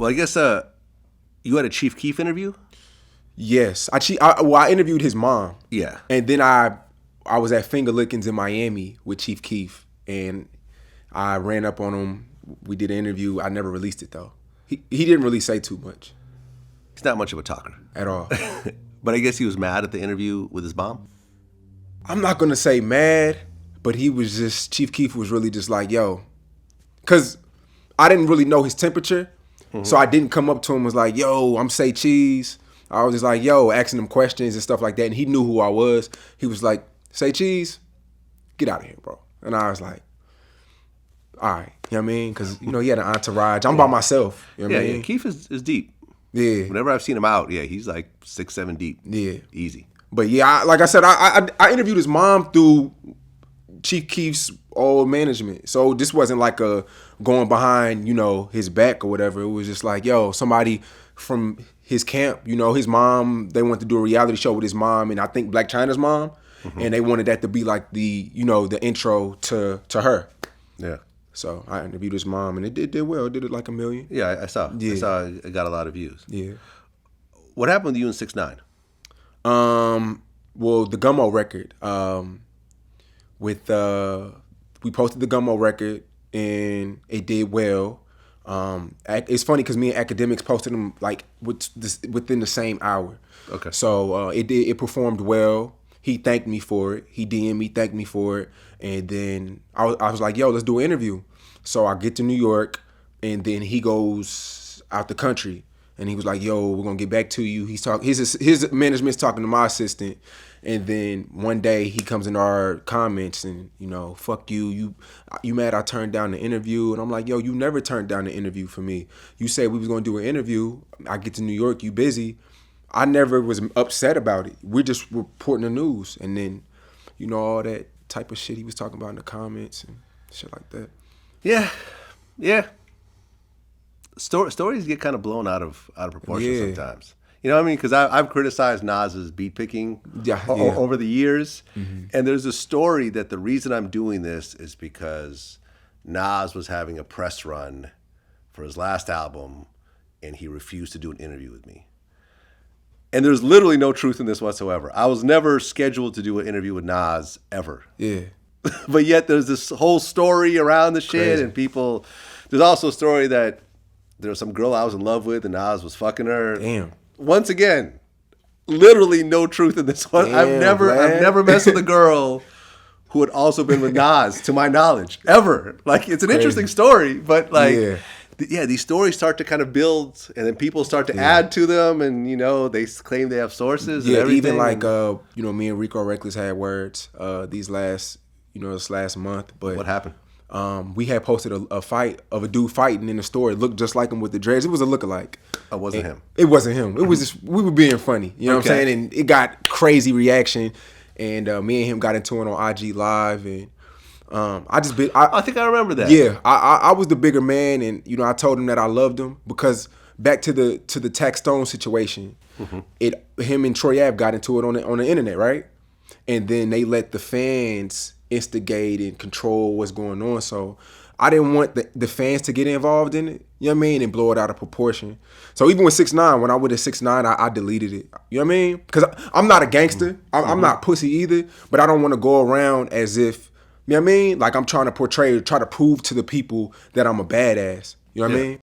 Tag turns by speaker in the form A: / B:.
A: Well, I guess you had a Chief Keef interview?
B: Yes. I interviewed his mom.
A: Yeah.
B: And then I was at Finger Lickings in Miami with Chief Keef, and I ran up on him. We did an interview. I never released it, though. He didn't really say too much.
A: He's not much of a talker.
B: At all.
A: But I guess he was mad at the interview with his mom?
B: I'm not going to say mad, but he was just, Chief Keef was really just like, yo. Because I didn't really know his temperature, so I didn't come up to him and was like, yo, I'm Say Cheese. I was just like, yo, asking him questions and stuff like that, and he knew who I was. He was like, Say Cheese, get out of here, bro. And I was like, all right, you know what I mean? Because, you know, he had an entourage. I'm by myself, you know what I mean?
A: Yeah, Keef is deep.
B: Yeah.
A: Whenever I've seen him out, yeah, he's like 6, 7 deep.
B: Yeah.
A: Easy.
B: But yeah, like I said, I interviewed his mom through Chief Keef's old management. So this wasn't like a going behind, you know, his back or whatever. It was just like, yo, somebody from his camp, you know, his mom, they wanted to do a reality show with his mom and I think Black China's mom. And they wanted that to be like the, you know, the intro to her.
A: Yeah.
B: So I interviewed his mom and it did well. It did like 1 million.
A: Yeah, I saw.
B: Yeah.
A: I saw it got a lot of views.
B: Yeah.
A: What happened with you and 6ix9ine?
B: Well, the Gummo record, we posted the Gummo record and it did well. It's funny because me and Academics posted them like within the same hour.
A: Okay.
B: So it performed well. He thanked me for it. He DM'd me, thanked me for it. And then I was like, yo, let's do an interview. So I get to New York and then he goes out the country. And he was like, yo, we're going to get back to you. He's talking. His management's talking to my assistant. And then one day he comes in our comments and, you know, fuck you. You mad I turned down the interview? And I'm like, yo, you never turned down the interview for me. You said we was going to do an interview. I get to New York, you busy. I never was upset about it. We're just reporting the news. And then, you know, all that type of shit he was talking about in the comments and shit like that.
A: Yeah. Yeah. Stories get kind of blown out of proportion sometimes. You know what I mean? Because I've criticized Nas's beat picking over the years. And there's a story that the reason I'm doing this is because Nas was having a press run for his last album and he refused to do an interview with me. And there's literally no truth in this whatsoever. I was never scheduled to do an interview with Nas ever.
B: Yeah.
A: But yet there's this whole story around the shit and people, there's also a story that there was some girl I was in love with and Nas was fucking her.
B: Damn.
A: Once again, literally no truth in this one.
B: Damn,
A: I've never messed with a girl who had also been with Nas, to my knowledge, ever. Like, it's an interesting story, but like, these stories start to kind of build, and then people start to add to them, and you know, they claim they have sources.
B: Yeah,
A: and everything.
B: even like you know, me and Rico Recklezz had words this last month. But
A: what happened?
B: We had posted a fight of a dude fighting in the store. It looked just like him with the dreads. It was a lookalike.
A: Oh, it wasn't him.
B: It wasn't him. It was just, we were being funny. You know what I'm saying? And it got crazy reaction. And me and him got into it on IG Live. And I
A: think I remember that.
B: Yeah, I was the bigger man, and you know, I told him that I loved him because back to the Tax Stone situation, him and Troy Ave got into it on the internet, right? And then they let the fans instigate and control what's going on. So I didn't want the fans to get involved in it, you know what I mean, and blow it out of proportion. So even with 6ix9ine, when I was at 6ix9ine, I deleted it. You know what I mean? Because I'm not a gangster. I'm not pussy either, but I don't want to go around as if, you know what I mean? Like I'm try to prove to the people that I'm a badass. You know what I mean?